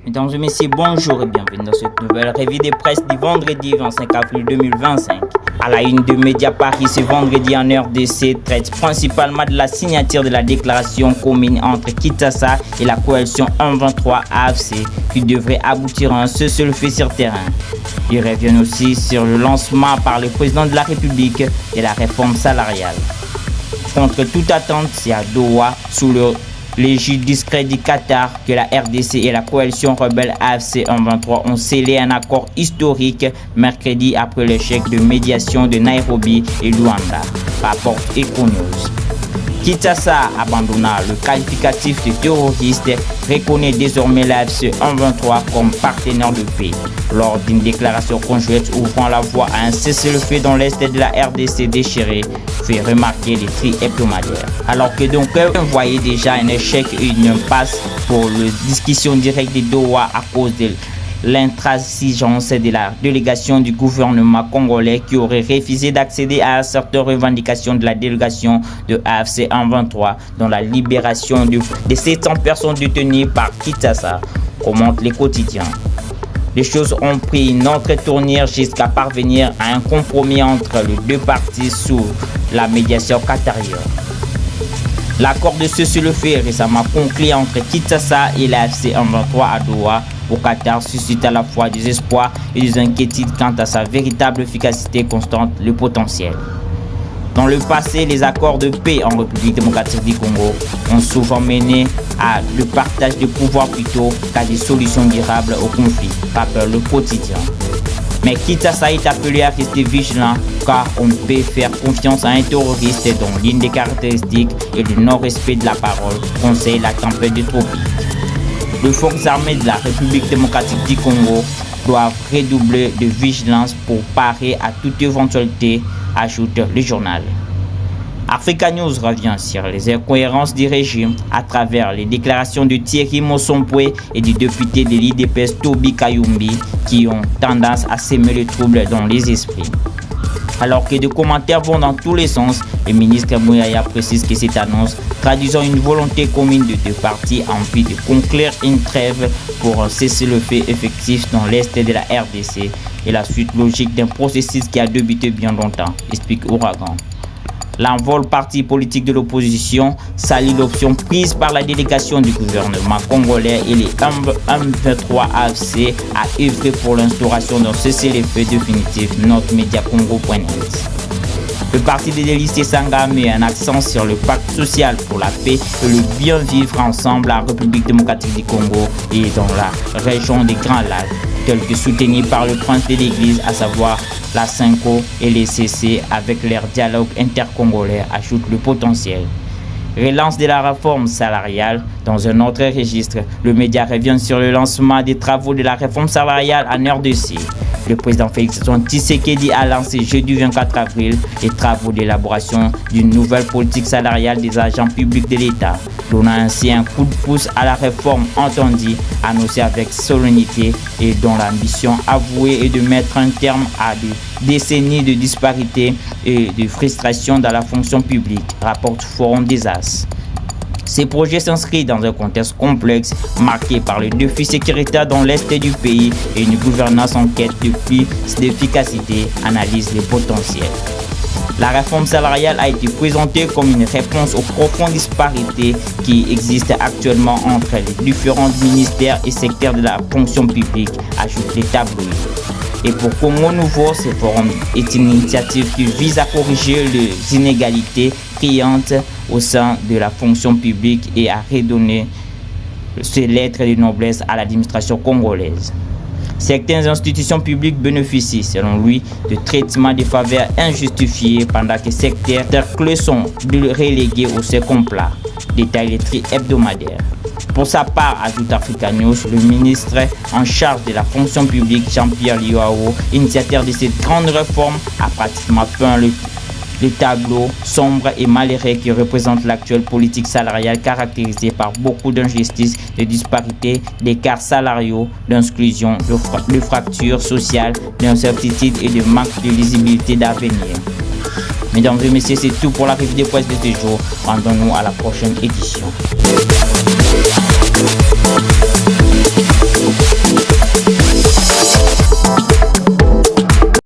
Mesdames et messieurs, bonjour et bienvenue dans cette nouvelle revue de presse du vendredi 25 avril 2025. À la une de Mediapart, ce vendredi en RDC traite principalement de la signature de la déclaration commune entre Kinshasa et la coalition M23 AFC qui devrait aboutir à un cessez-le-feu sur terrain. Il revient aussi sur le lancement par le président de la République de la réforme salariale. Contre toute attente, c'est à Doha, sous l'égide discrète du Qatar, que la RDC et la coalition rebelle AFC M23 ont scellé un accord historique mercredi après l'échec de médiation de Nairobi et Luanda, rapporte Econews. Kinshasa abandonna le qualificatif de terroriste, reconnaît désormais l'AFC M23 comme partenaire de paix. Lors d'une déclaration conjointe ouvrant la voie à un cessez-le-feu dans l'est de la RDC déchirée, fait remarquer les tri hebdomadaires. Alors que donc on voyait déjà un échec et une impasse pour la discussion directe de Doha à cause de l'intransigeance de la délégation du gouvernement congolais qui aurait refusé d'accéder à certaines revendications de la délégation de AFC M23 dans la libération de 700 personnes détenues par Kinshasa, commente les quotidiens. Les choses ont pris une autre tournure jusqu'à parvenir à un compromis entre les deux parties sous la médiation qatarienne. L'accord de cessez-le-feu récemment conclu entre Kinshasa et l'AFC M23 à Doha au Qatar suscite à la fois des espoirs et des inquiétudes quant à sa véritable efficacité constante, le potentiel. Dans le passé, les accords de paix en République démocratique du Congo ont souvent mené à le partage de pouvoir plutôt qu'à des solutions durables au conflit, rappelle le quotidien. Mais Kinshasa est appelé à rester vigilant car on peut faire confiance à un terroriste dont l'une des caractéristiques est le non-respect de la parole, conseille la tempête de tropique. Les forces armées de la République démocratique du Congo doivent redoubler de vigilance pour parer à toute éventualité, ajoute le journal. Africa News revient sur les incohérences du régime à travers les déclarations de Thierry Mossompoué et du député de l'IDPS Toby Kayumbi qui ont tendance à semer le trouble dans les esprits. Alors que des commentaires vont dans tous les sens, le ministre Mouyaya précise que cette annonce traduisant une volonté commune de deux parties en vue de conclure une trêve pour un cessez-le-feu effectif dans l'est de la RDC et la suite logique d'un processus qui a débuté bien longtemps, explique Ouragan. L'envol parti politique de l'opposition salue l'option prise par la délégation du gouvernement congolais et les M23 AFC à œuvrer pour l'instauration d'un cessez-le-feu définitif, note mediacongo.net. Le parti des délistes Sangha met un accent sur le pacte social pour la paix et le bien vivre ensemble en République démocratique du Congo et dans la région des Grands Lacs, tel que soutenu par le prince de l'église, à savoir la Cinco et les CC avec leur dialogue intercongolais, ajoute le potentiel. Relance de la réforme salariale. Dans un autre registre, le média revient sur le lancement des travaux de la réforme salariale en RDC. Le président Félix Tshisekedi a lancé jeudi 24 avril les travaux d'élaboration d'une nouvelle politique salariale des agents publics de l'État, donnant ainsi un coup de pouce à la réforme entendue, annoncée avec solennité et dont l'ambition avouée est de mettre un terme à des décennies de disparités et de frustration dans la fonction publique, rapporte Forum des As. Ces projets s'inscrivent dans un contexte complexe marqué par le défi sécuritaire dans l'est du pays et une gouvernance en quête de plus d'efficacité, analyse les potentiels. La réforme salariale a été présentée comme une réponse aux profondes disparités qui existent actuellement entre les différents ministères et secteurs de la fonction publique, ajoute les tabloïds. Et pour Congo Nouveau, ce forum est une initiative qui vise à corriger les inégalités criantes au sein de la fonction publique et à redonner ses lettres de noblesse à l'administration congolaise. Certaines institutions publiques bénéficient, selon lui, de traitements de faveurs injustifiés pendant que secteurs clés sont relégués au second plat, détaille les tri hebdomadaires. Pour sa part, ajoute Africa News, le ministre en charge de la fonction publique, Jean-Pierre Liao, initiateur de cette grande réforme, a pratiquement peint le tableau sombre et malheureux qui représente l'actuelle politique salariale caractérisée par beaucoup d'injustices, de disparités, d'écarts salariaux, d'inclusion, de fractures sociales, d'incertitudes et de manque de lisibilité d'avenir. Mesdames et messieurs, c'est tout pour la revue de presse de ce jour. Rendons-nous à la prochaine édition.